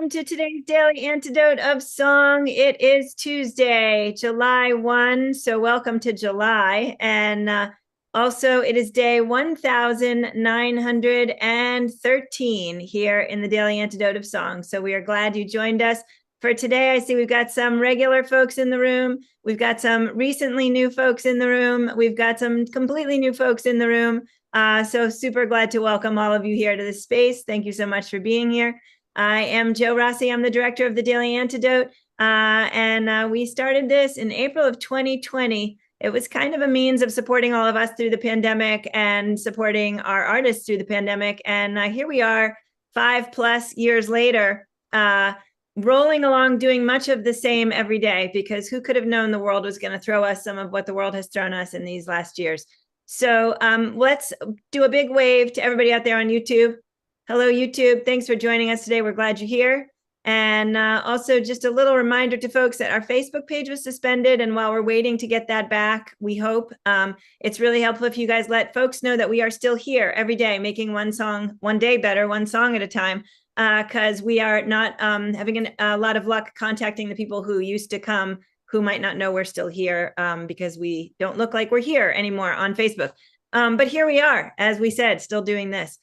welcome to today's daily antidote of song. It is Tuesday, July 1. So, welcome to July. And also, it is day 1913 here in the daily antidote of song. So, we are glad you joined us for today. I see we've got some regular folks in the room. We've got some recently new folks in the room. We've got some completely new folks in the room. So, super glad to welcome all of you here to this space. Thank you so much for being here. I am Jo Rossi. I'm the director of the Daily Antidote, and we started this in April of 2020. It was kind of a means of supporting all of us through the pandemic and supporting our artists through the pandemic. And here we are 5+ years later, rolling along doing much of the same every day, because who could have known the world was going to throw us some of what the world has thrown us in these last years. So let's do a big wave to everybody out there on YouTube. Hello, YouTube. Thanks for joining us today. We're glad you're here. And also just a little reminder to folks that our Facebook page was suspended. And while we're waiting to get that back, we hope it's really helpful if you guys let folks know that we are still here every day, making one song, one day better, one song at a time, because we are not having a lot of luck contacting the people who used to come, who might not know we're still here, because we don't look like we're here anymore on Facebook. But here we are, as we said, still doing this.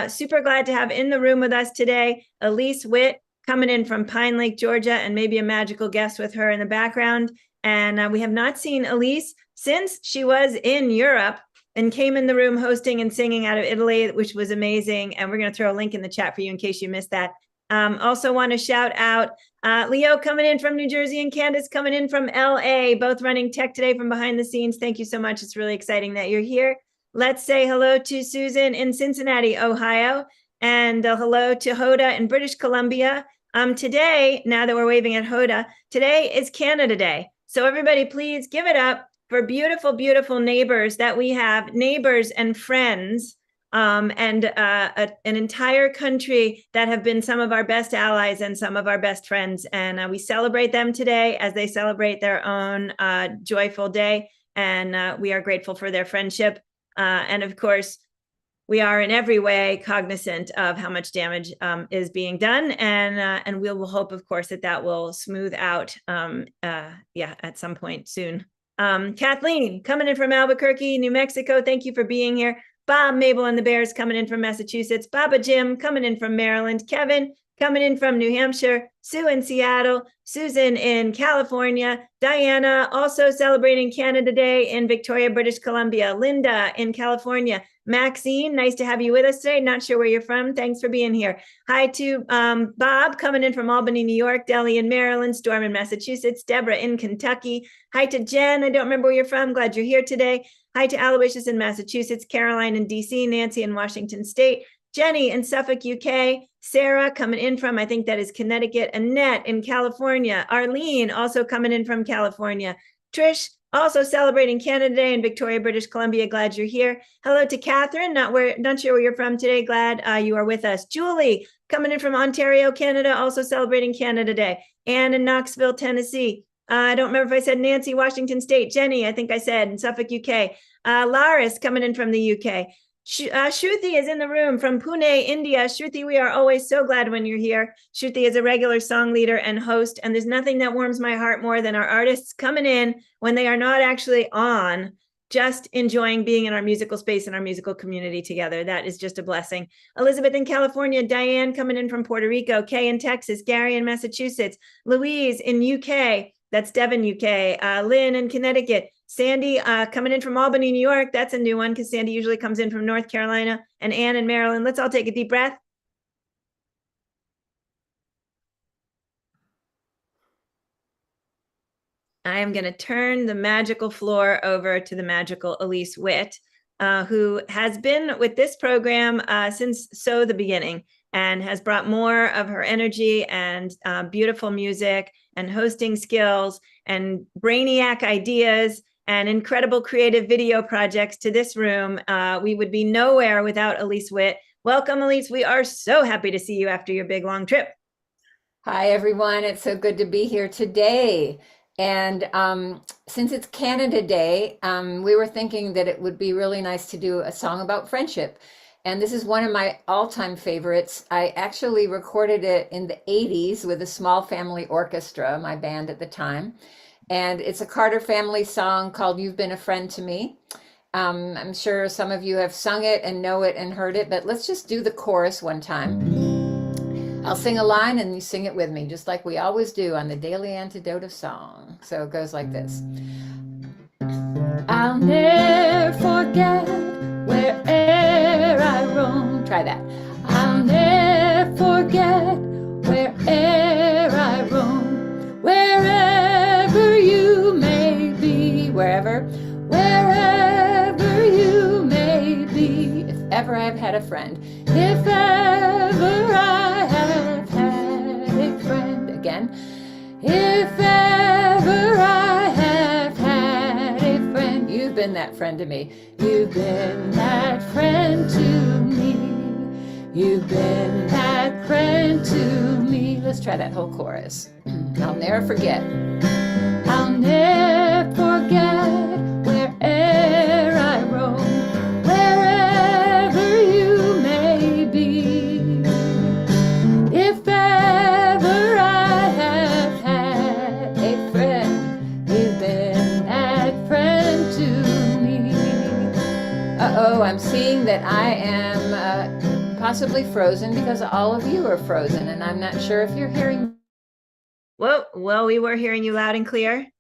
Super glad to have in the room with us today, Elise Witt, coming in from Pine Lake, Georgia, and maybe a magical guest with her in the background. And we have not seen Elise since she was in Europe and came in the room hosting and singing out of Italy, which was amazing. And we're going to throw a link in the chat for you in case you missed that. Also want to shout out Leo coming in from New Jersey and Candace coming in from LA, both running tech today from behind the scenes. Thank you so much. It's really exciting that you're here. Let's say hello to Susan in Cincinnati, Ohio, and hello to Hoda in British Columbia. Today, now that we're waving at Hoda, today is Canada Day. So everybody, please give it up for beautiful, beautiful neighbors that we have, neighbors and friends, and an entire country that have been some of our best allies and some of our best friends. And we celebrate them today as they celebrate their own joyful day. And we are grateful for their friendship. And of course, we are in every way cognizant of how much damage is being done. And we will hope, of course, that will smooth out, at some point soon. Kathleen, coming in from Albuquerque, New Mexico, thank you for being here. Bob, Mabel, and the Bears coming in from Massachusetts. Baba Jim coming in from Maryland. Kevin coming in from New Hampshire. Sue in Seattle. Susan in California. Diana also celebrating Canada Day in Victoria, British Columbia. Linda in California. Maxine, nice to have you with us today. Not sure where you're from. Thanks for being here. Hi to Bob coming in from Albany, New York. Deli in Maryland. Storm in Massachusetts. Deborah in Kentucky. Hi to Jen. I don't remember where you're from. Glad you're here today. Hi to Aloysius in Massachusetts. Caroline in DC. Nancy in Washington State. Jenny in Suffolk, UK. Sarah coming in from, I think that is Connecticut. Annette in California. Arlene also coming in from California. Trish also celebrating Canada Day in Victoria, British Columbia. Glad you're here. Hello to Catherine. Not sure where you're from today. Glad you are with us. Julie coming in from Ontario, Canada. Also celebrating Canada Day. Anne in Knoxville, Tennessee. I don't remember if I said Nancy, Washington State. Jenny, I think I said in Suffolk, UK. Laris coming in from the UK. Shruti is in the room from Pune, India. Shruti, we are always so glad when you're here. Shruti is a regular song leader and host, and there's nothing that warms my heart more than our artists coming in when they are not actually on, just enjoying being in our musical space and our musical community together. That is just a blessing. Elizabeth in California, Diane coming in from Puerto Rico, Kay in Texas, Gary in Massachusetts, Louise in UK, that's Devon, UK, Lynn in Connecticut, Sandy coming in from Albany, New York. That's a new one because Sandy usually comes in from North Carolina, and Ann in Maryland. Let's all take a deep breath. I am going to turn the magical floor over to the magical Elise Witt, who has been with this program since the beginning and has brought more of her energy and beautiful music and hosting skills and brainiac ideas and incredible creative video projects to this room. We would be nowhere without Elise Witt. Welcome, Elise. We are so happy to see you after your big, long trip. Hi, everyone. It's so good to be here today. And since it's Canada Day, we were thinking that it would be really nice to do a song about friendship. And this is one of my all-time favorites. I actually recorded it in the 80s with a small family orchestra, my band at the time. And it's a Carter family song called You've Been a Friend to Me. I'm sure some of you have sung it and know it and heard it, but let's just do the chorus one time. I'll sing a line and you sing it with me, just like we always do on the Daily Antidote of Song. So it goes like this. I'll never forget where'er I roam. Try that. I'll never forget where'er I roam. Wherever you may be, wherever you may be. If ever I've had a friend, if ever I have had a friend, again. If ever I have had a friend, you've been that friend to me. You've been that friend to me. You've been that friend to me. Let's try that whole chorus. I'll never forget. I'll never forget where'er I roam. Wherever you may be. If ever I have had a friend, you've been that friend to me. Uh-oh, I'm seeing that I am possibly frozen because all of you are frozen, and I'm not sure if you're hearing. Whoa, well, we were hearing you loud and clear.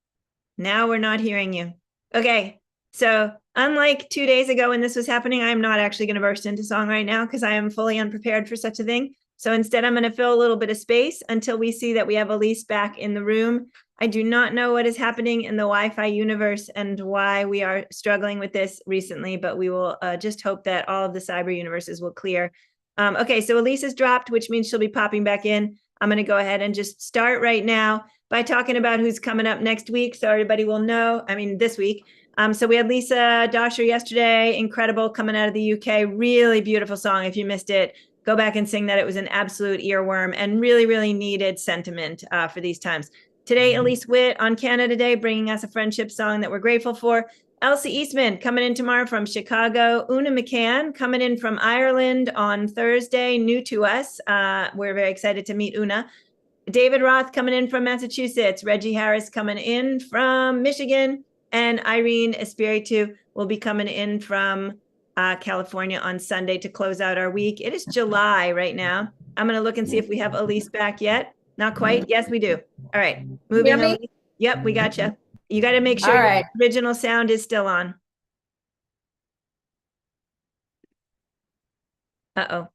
Now we're not hearing you. Okay, so unlike 2 days ago when this was happening, I'm not actually going to burst into song right now because I am fully unprepared for such a thing. So instead, I'm going to fill a little bit of space until we see that we have Elise back in the room. I do not know what is happening in the Wi-Fi universe and why we are struggling with this recently, but we will just hope that all of the cyber universes will clear. Okay, so Elise is dropped, which means she'll be popping back in. I'm going to go ahead and just start right now by talking about who's coming up next week so everybody will know, this week. So we had Lisa Dosher yesterday, incredible, coming out of the UK, really beautiful song. If you missed it, go back and sing that. It was an absolute earworm and really, really needed sentiment for these times. Today, Elise Witt on Canada Day, bringing us a friendship song that we're grateful for. Elsie Eastman coming in tomorrow from Chicago. Una McCann coming in from Ireland on Thursday, new to us. We're very excited to meet Una. David Roth coming in from Massachusetts. Reggie Harris coming in from Michigan. And Irene Espiritu will be coming in from California on Sunday to close out our week. It is July right now. I'm going to look and see if we have Elise back yet. Not quite. Yes, we do. All right. Moving on. Yep, we got you. You got to make sure your original sound is still on. Uh-oh.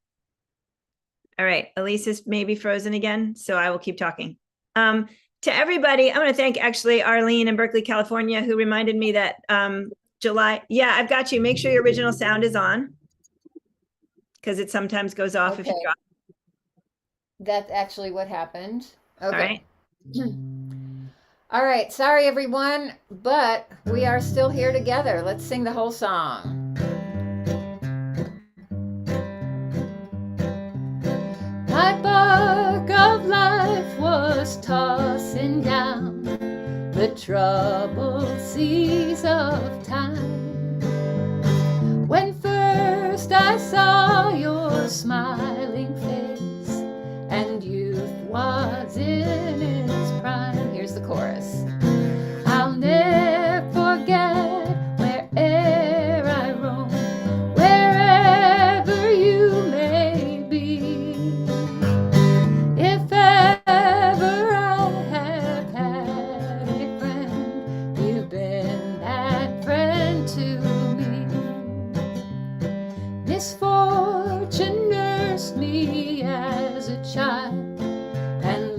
All right. Elise is maybe frozen again, so I will keep talking. To everybody, I want to thank actually Arlene in Berkeley, California, who reminded me that July. Yeah, I've got you. Make sure your original sound is on because it sometimes goes off if you drop. That's actually what happened. Okay. All right. All right. Sorry, everyone, but we are still here together. Let's sing the whole song. My bark of life was tossing down the troubled seas of time. When first I saw your smiling face and youth was in its prime. Here's the chorus. I'll never forget where'er I roam, wherever you may be. If ever I have had a friend, you've been that friend to me. Misfortune nursed me as a child and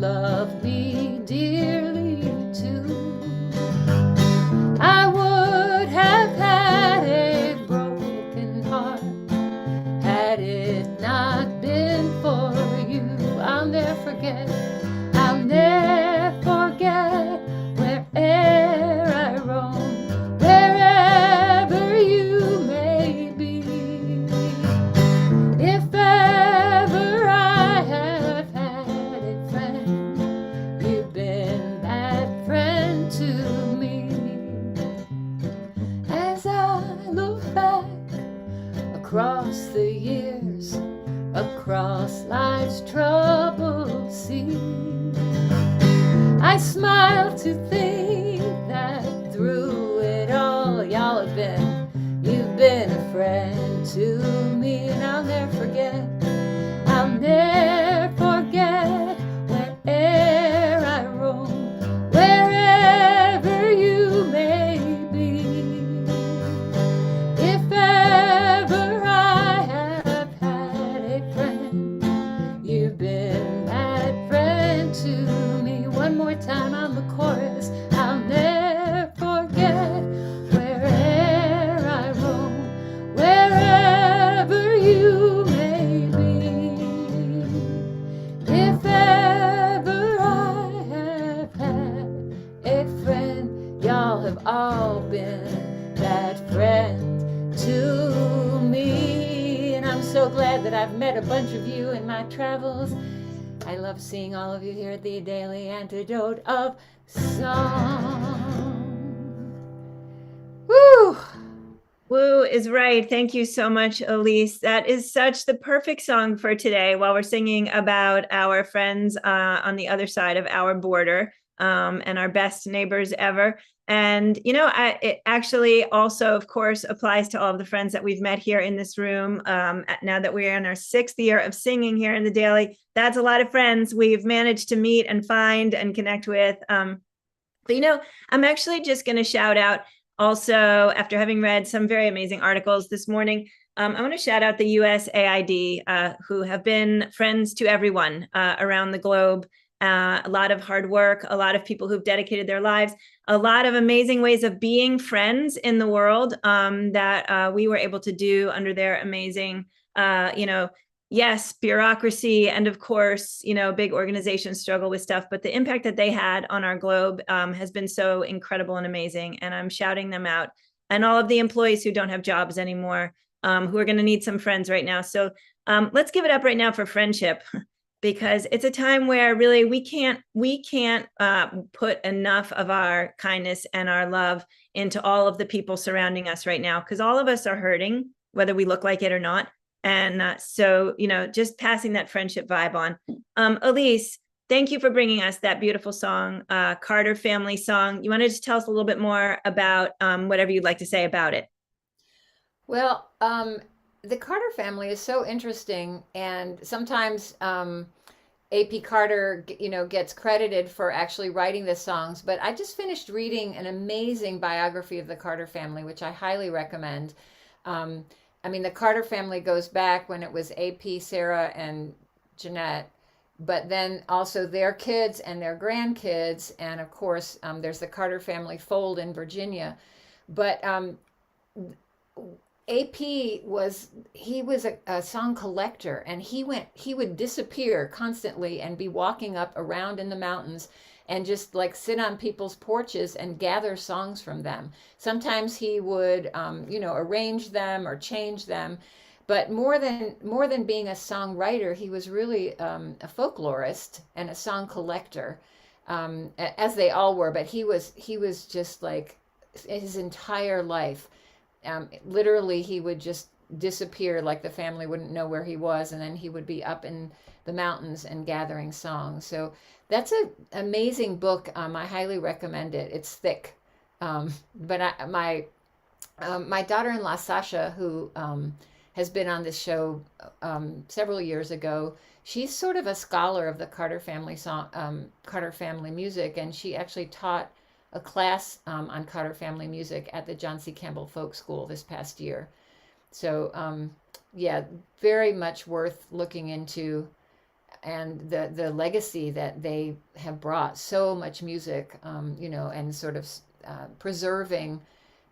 smile to think that through it all, y'all have you've been a friend to me, and I'll never forget. I'll never forget where'er I roam, wherever you may be. If ever I have had a friend, you've been that friend to me. One more time on the chorus. I'll never forget where'er I roam, wherever you may be. If ever I have had a friend, y'all have all been that friend to me. And I'm so glad that I've met a bunch of you in my travels. I love seeing all of you here at the Daily Antidote of Song. Woo! Woo is right. Thank you so much, Elise. That is such the perfect song for today while we're singing about our friends on the other side of our border and our best neighbors ever. And, it actually also, of course, applies to all of the friends that we've met here in this room. Now that we're in our 6th year of singing here in the Daily, that's a lot of friends we've managed to meet and find and connect with. But, I'm actually just going to shout out also, after having read some very amazing articles this morning, I want to shout out the USAID, who have been friends to everyone around the globe. A lot of hard work, a lot of people who've dedicated their lives, a lot of amazing ways of being friends in the world that we were able to do under their amazing, yes, bureaucracy, and of course, big organizations struggle with stuff, but the impact that they had on our globe has been so incredible and amazing. And I'm shouting them out, and all of the employees who don't have jobs anymore, who are going to need some friends right now. So let's give it up right now for friendship, because it's a time where really we can't put enough of our kindness and our love into all of the people surrounding us right now, because all of us are hurting, whether we look like it or not. And so, just passing that friendship vibe on. Elise, thank you for bringing us that beautiful song, Carter Family Song. You want to just tell us a little bit more about whatever you'd like to say about it? Well, the Carter family is so interesting, and sometimes AP Carter, gets credited for actually writing the songs. But I just finished reading an amazing biography of the Carter family, which I highly recommend. The Carter family goes back when it was AP, Sarah, and Jeanette, but then also their kids and their grandkids, and of course, there's the Carter family fold in Virginia. But AP was a song collector, and he would disappear constantly and be walking up around in the mountains and just like sit on people's porches and gather songs from them. Sometimes he would arrange them or change them, but more than being a songwriter, he was really a folklorist and a song collector, as they all were. But he was just like his entire life. Literally, he would just disappear, like the family wouldn't know where he was, and then he would be up in the mountains and gathering songs. So that's an amazing book. I highly recommend it. It's thick, but my daughter-in-law Sasha, who has been on this show several years ago, she's sort of a scholar of the Carter family Carter family music, and she actually taught a class on Carter family music at the John C. Campbell Folk School this past year. So very much worth looking into, and the legacy that they have brought, so much music, and sort of preserving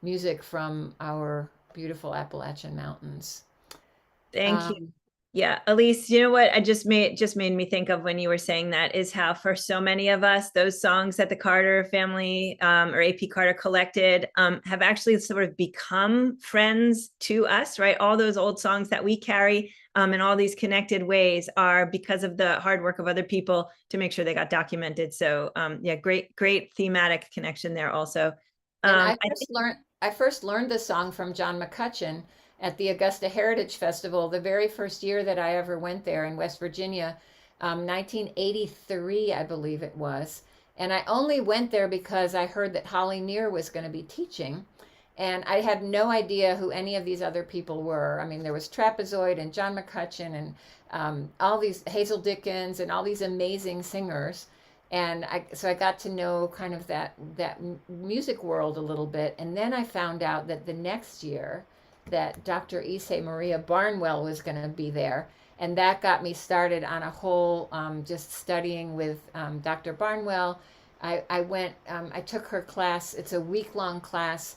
music from our beautiful Appalachian mountains. Thank you. Yeah, Elise, you know what I just made me think of when you were saying that is how for so many of us, those songs that the Carter family or AP Carter collected have actually sort of become friends to us, right? All those old songs that we carry in all these connected ways are because of the hard work of other people to make sure they got documented. So great thematic connection there also. And I first learned the song from John McCutcheon at the Augusta Heritage Festival, the very first year that I ever went there in West Virginia, 1983, I believe it was. And I only went there because I heard that Holly Near was going to be teaching. And I had no idea who any of these other people were. I mean, there was Trapezoid and John McCutcheon and all these Hazel Dickens and all these amazing singers. And so I got to know kind of that music world a little bit. And then I found out that the next year that Dr. Issei Maria Barnwell was going to be there. And that got me started on a whole just studying with Dr. Barnwell. I went, I took her class. It's a week-long class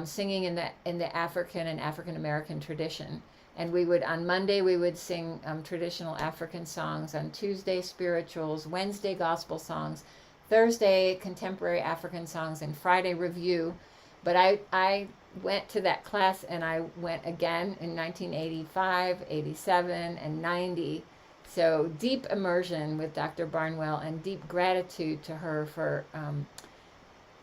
singing in the African and African American tradition. And we would, on Monday, we would sing traditional African songs. On Tuesday, spirituals. Wednesday, gospel songs. Thursday, contemporary African songs. And Friday, review. But I went to that class, and I went again in 1985, 87, and 90. So deep immersion with Dr. Barnwell and deep gratitude to her for,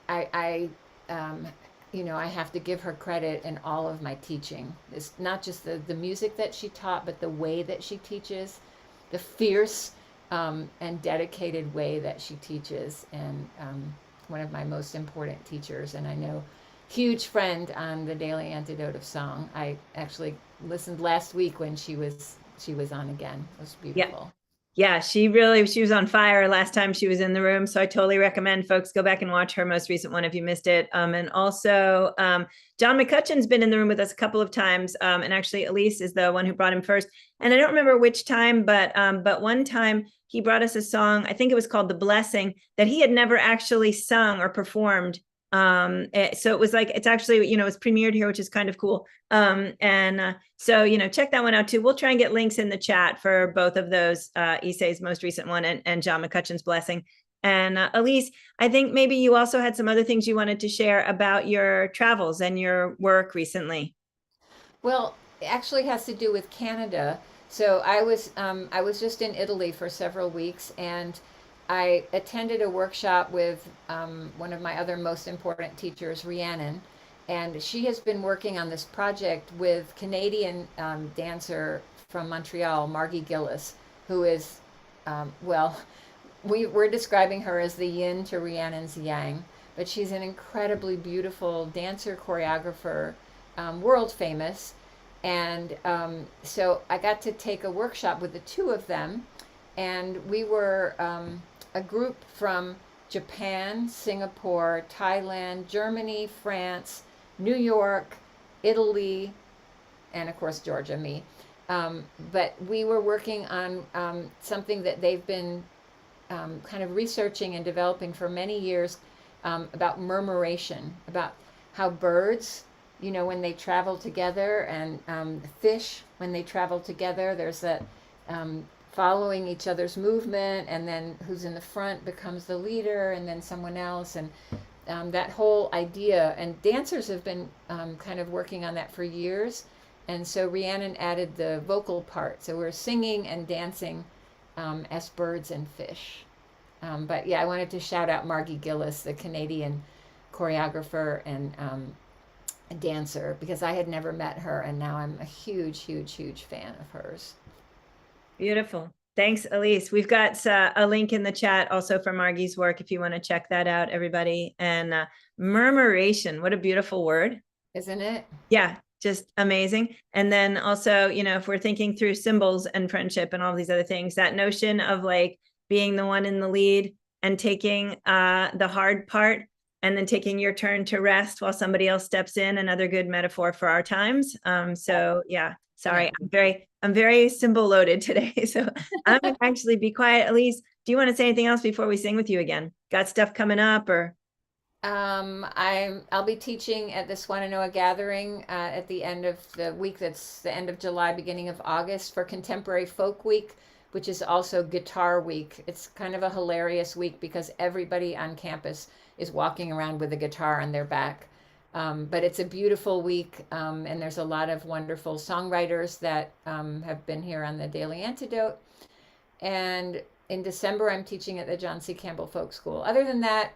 I I have to give her credit in all of my teaching. It's not just the music that she taught, but the way that she teaches, the fierce and dedicated way that she teaches, and one of my most important teachers. And I know, huge friend on the Daily Antidote of Song. I actually listened last week when she was on again. It was beautiful. Yeah, she was on fire last time she was in the room. So I totally recommend folks go back and watch her most recent one if you missed it. And also, John McCutcheon's been in the room with us a couple of times. And actually, Elise is the one who brought him first. And I don't remember which time, but one time he brought us a song, I think it was called The Blessing, that he had never actually sung or performed. So it was like, it's actually, it's premiered here, which is kind of cool. So, check that one out too. We'll try and get links in the chat for both of those, Issei's most recent one and John McCutcheon's Blessing. And Elise, I think maybe you also had some other things you wanted to share about your travels and your work recently. Well, it actually has to do with Canada. So I was just in Italy for several weeks, and I attended a workshop with one of my other most important teachers, Rhiannon, and she has been working on this project with Canadian dancer from Montreal, Margie Gillis, who is, we're describing her as the yin to Rhiannon's yang, but she's an incredibly beautiful dancer, choreographer, world famous. And so I got to take a workshop with the two of them, and we were a group from Japan, Singapore, Thailand, Germany, France, New York, Italy, and of course Georgia, me. But we were working on something that they've been kind of researching and developing for many years, about murmuration, about how birds, when they travel together, and fish, when they travel together, there's that following each other's movement, and then who's in the front becomes the leader, and then someone else, and that whole idea. And dancers have been kind of working on that for years. And so Rhiannon added the vocal part. So we're singing and dancing as birds and fish. But yeah, I wanted to shout out Margie Gillis, the Canadian choreographer and dancer, because I had never met her, and now I'm a huge, huge, huge fan of hers. Beautiful. Thanks, Elise. We've got a link in the chat also for Margie's work if you want to check that out, everybody. And murmuration, what a beautiful word. Isn't it? Yeah, just amazing. And then also, if we're thinking through symbols and friendship and all these other things, that notion of like being the one in the lead and taking the hard part and then taking your turn to rest while somebody else steps in, another good metaphor for our times. So yeah, sorry, I'm very symbol loaded today. So I'm gonna actually be quiet. Elise, do you want to say anything else before we sing with you again? Got stuff coming up or? I'll be teaching at the Swannanoa Gathering at the end of the week. That's the end of July, beginning of August, for Contemporary Folk Week, which is also Guitar Week. It's kind of a hilarious week because everybody on campus is walking around with a guitar on their back. But it's a beautiful week, and there's a lot of wonderful songwriters that have been here on the Daily Antidote. And in December, I'm teaching at the John C. Campbell Folk School. Other than that,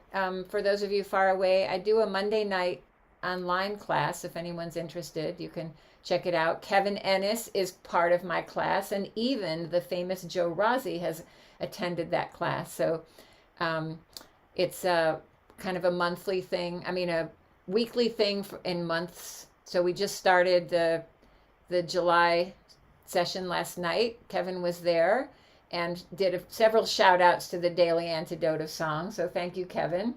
for those of you far away, I do a Monday night online class. If anyone's interested, you can check it out. Kevin Ennis is part of my class, and even the famous Joe Rossi has attended that class. So It's a kind of a monthly thing. I mean, a weekly thing in months. So we just started the July session last night. Kevin was there and did several shout outs to the Daily Antidote of Song. So thank you, Kevin.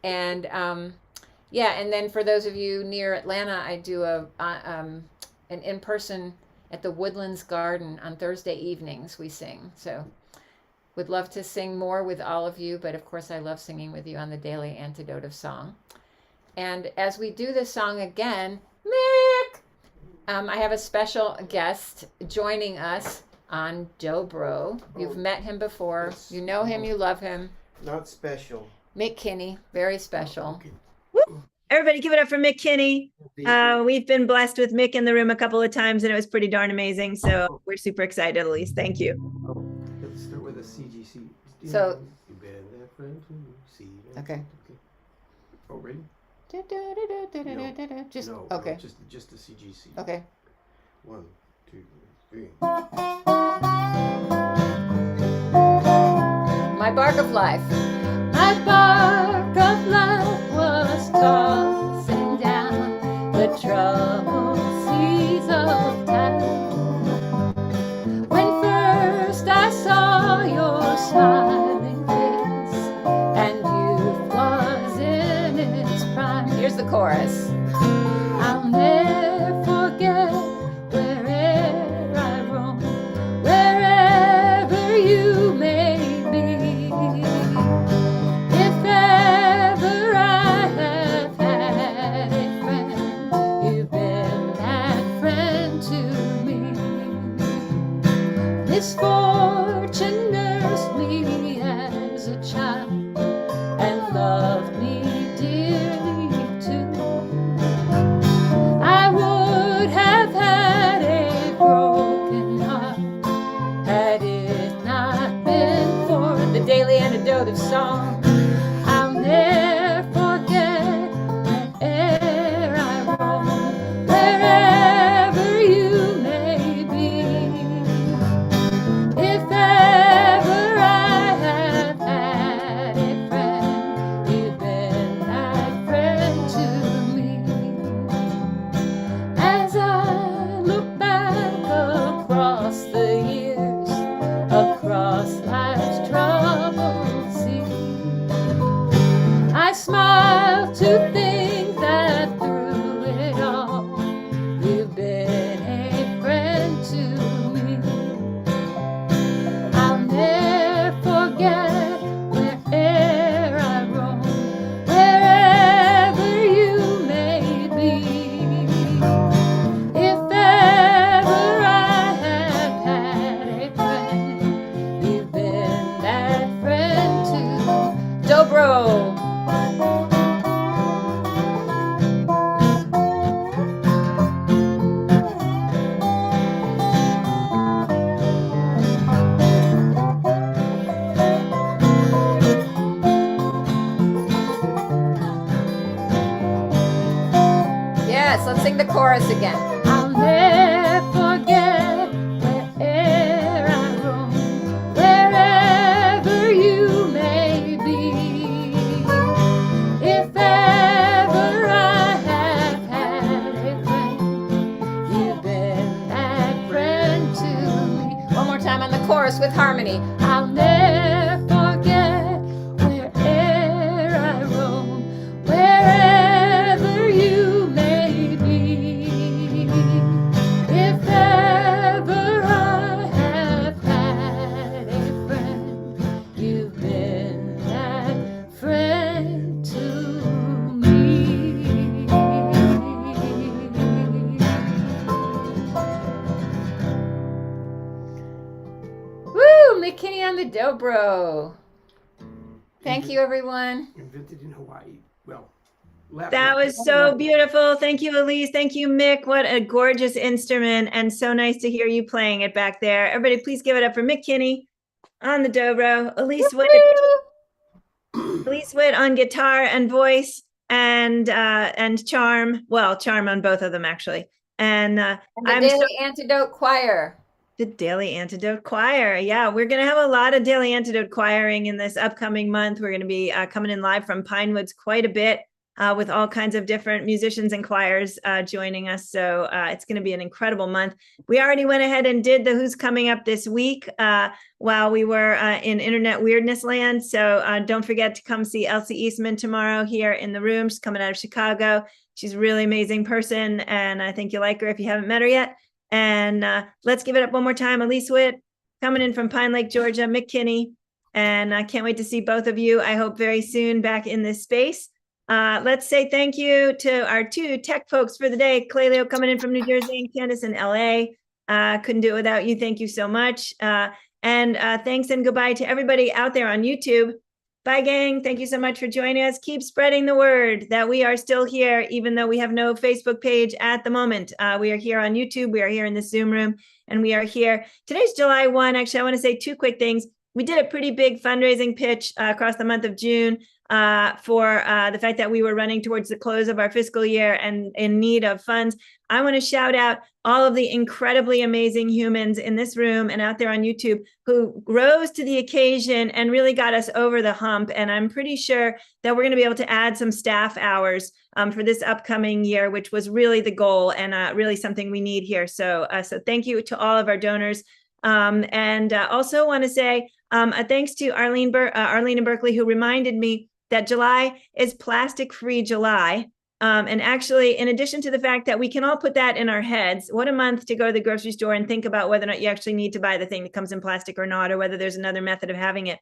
And yeah, and then for those of you near Atlanta, I do an in person at the Woodlands Garden on Thursday evenings. We sing. So would love to sing more with all of you, but of course I love singing with you on the Daily Antidote of Song. And as we do this song again, Mick, I have a special guest joining us on Dobro. You've met him before. Yes. You know him, you love him. Not special. Mick Kinney, very special. Okay. Everybody give it up for Mick Kinney. We've been blessed with Mick in the room a couple of times, and it was pretty darn amazing. So we're super excited, Elise. Thank you. Let's start with a CGC. So- You better that friend who see that. Okay. Oh, ready? Just No, okay. Just the CGC. Okay. 1, 2, 3. My bark of life. My bark of life was tossing down the troubled seas of time. When first I saw your smiling face and youth was in its prime. Here's the chorus. I'll never forget wherever I roam, wherever you may be. If ever I have had a friend, you've been that friend to me. Misfortune nursed me as a child and loved me dearly too. I would have had a broken heart had it not been for The Daily Antidote of Song. I'll never forget where'er I roam, wherever you may be. If ever I have had a friend, you've been that friend to me. As I look back across the years, across life's troubled sea, I smile to think that through it all, you've been a friend to me. I'll never forget where'er I roam, wherever you may be. If ever I have had a friend, you've been that friend too. Dobro. Yes, let's sing the chorus again. I'll never forget where'er I roam, wherever you may be. If ever I have had a friend, you've been that friend to me. One more time on the chorus with harmony. I'll never forget where'er I roam, wherever you may be. If ever I have had a friend, you've been that friend to me. Woo! McKinney on the Dobro. Thank you, everyone. Invented in Hawaii. Well, That was so beautiful. Thank you, Elise. Thank you, Mick. What a gorgeous instrument, and so nice to hear you playing it back there. Everybody, please give it up for Mick Kinney on the dobro, Elise Witt on guitar and voice, and charm. Well, charm on both of them actually. And And the I'm Daily Antidote Choir. the The Daily Antidote Choir. Yeah, we're going to have a lot of Daily Antidote choiring in this upcoming month. We're going to be coming in live from Pinewoods quite a bit with all kinds of different musicians and choirs joining us. So it's going to be an incredible month. We already went ahead and did the Who's Coming Up this week while we were in Internet Weirdness Land. So don't forget to come see Elsie Eastman tomorrow here in the room. She's coming out of Chicago. She's a really amazing person, and I think you'll like her if you haven't met her yet. And let's give it up one more time. Elise Witt, coming in from Pine Lake, Georgia, Mick Kinney. And I can't wait to see both of you, I hope very soon, back in this space. Let's say thank you to our two tech folks for the day. Clelio coming in from New Jersey and Candace in LA. Couldn't do it without you. Thank you so much. And thanks and goodbye to everybody out there on YouTube. Bye, gang. Thank you so much for joining us. Keep spreading the word that we are still here, even though we have no Facebook page at the moment. We are here on YouTube. We are here in the Zoom room, and we are here. Today's July 1. Actually, I want to say two quick things. We did a pretty big fundraising pitch across the month of June for the fact that we were running towards the close of our fiscal year and in need of funds. I want to shout out all of the incredibly amazing humans in this room and out there on YouTube who rose to the occasion and really got us over the hump. And I'm pretty sure that we're going to be able to add some staff hours for this upcoming year, which was really the goal and really something we need here. So thank you to all of our donors. And also want to say thanks to Arlene in Berkeley, who reminded me that July is Plastic-Free July. And actually, in addition to the fact that we can all put that in our heads, what a month to go to the grocery store and think about whether or not you actually need to buy the thing that comes in plastic or not, or whether there's another method of having it.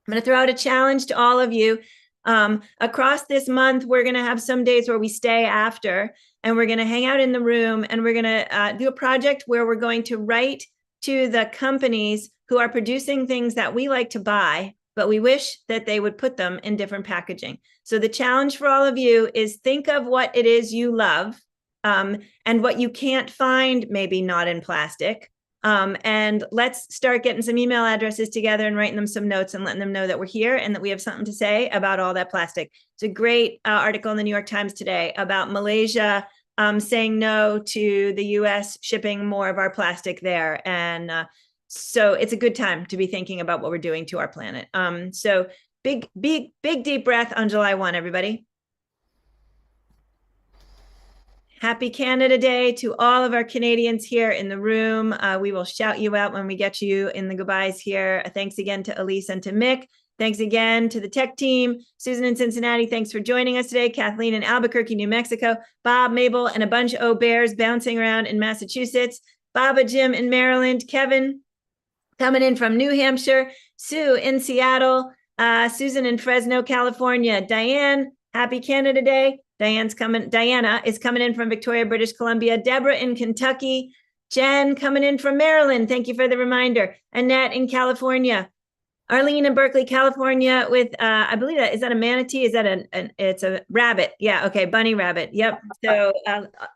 I'm going to throw out a challenge to all of you. Across this month, we're going to have some days where we stay after, and we're going to hang out in the room, and we're going to do a project where we're going to write to the companies who are producing things that we like to buy, but we wish that they would put them in different packaging. So the challenge for all of you is think of what it is you love and what you can't find, maybe not in plastic. And let's start getting some email addresses together and writing them some notes and letting them know that we're here and that we have something to say about all that plastic. It's a great article in the New York Times today about Malaysia saying no to the US shipping more of our plastic there. And so it's a good time to be thinking about what we're doing to our planet. So big, deep breath on July 1, everybody. Happy Canada Day to all of our Canadians here in the room. We will shout you out when we get you in the goodbyes here. Thanks again to Elise and to Mick. Thanks again to the tech team. Susan in Cincinnati, thanks for joining us today. Kathleen in Albuquerque, New Mexico. Bob, Mabel, and a bunch of bears bouncing around in Massachusetts. Baba, Jim in Maryland. Kevin coming in from New Hampshire. Sue in Seattle. Susan in Fresno, California. Diane, happy Canada Day. Diana is coming in from Victoria, British Columbia. Deborah in Kentucky. Jen coming in from Maryland. Thank you for the reminder. Annette in California. Arlene in Berkeley, California with, I believe is that a manatee? Is that it's a rabbit. Yeah. Okay. Bunny rabbit. Yep. So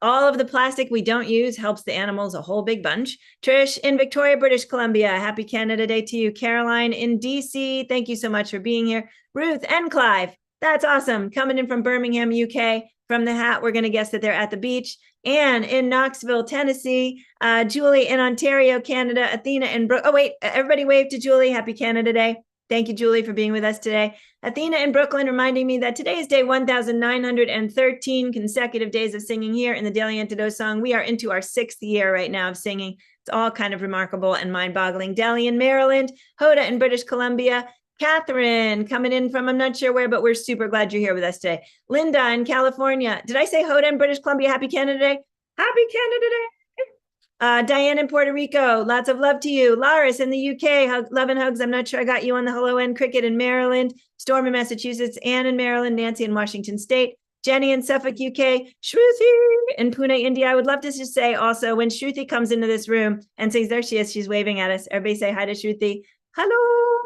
all of the plastic we don't use helps the animals a whole big bunch. Trish in Victoria, British Columbia. Happy Canada Day to you. Caroline in DC. Thank you so much for being here. Ruth and Clive. That's awesome. Coming in from Birmingham, UK. From the hat, we're going to guess that they're at the beach. Anne in Knoxville, Tennessee. Julie in Ontario, Canada. Athena in oh wait, everybody wave to Julie. Happy Canada Day. Thank you, Julie, for being with us today. Athena in Brooklyn reminding me that today is day 1,913 consecutive days of singing here in the Daily Antidote song. We are into our 6th year right now of singing. It's all kind of remarkable and mind-boggling. Deli in Maryland. Hoda in British Columbia. Catherine coming in from, I'm not sure where, but we're super glad you're here with us today. Linda in California. Did I say Hoda in British Columbia? Happy Canada Day. Happy Canada Day. Diane in Puerto Rico. Lots of love to you. Laris in the UK. Love and hugs. I'm not sure I got you on the hello end. Cricket in Maryland. Storm in Massachusetts. Anne in Maryland. Nancy in Washington State. Jenny in Suffolk, UK. Shruti in Pune, India. I would love to just say also when Shruti comes into this room and says, there she is. She's waving at us. Everybody say hi to Shruti. Hello,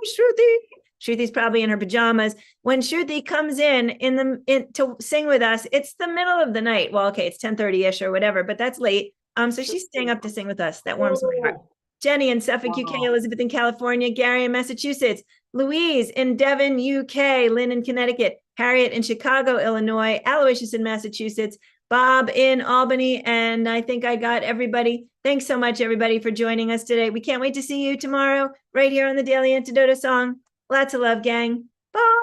Shruti. Shruti's probably in her pajamas. When Shruti comes in to sing with us, it's the middle of the night. Well, okay, it's 10:30-ish or whatever, but that's late. So she's staying up to sing with us. That warms my heart. Jenny in Suffolk, UK. Elizabeth in California. Gary in Massachusetts. Louise in Devon, UK. Lynn in Connecticut. Harriet in Chicago, Illinois. Aloysius in Massachusetts. Bob in Albany. And I think I got everybody. Thanks so much, everybody, for joining us today. We can't wait to see you tomorrow right here on the Daily Antidote of Song. Lots of love, gang. Bye.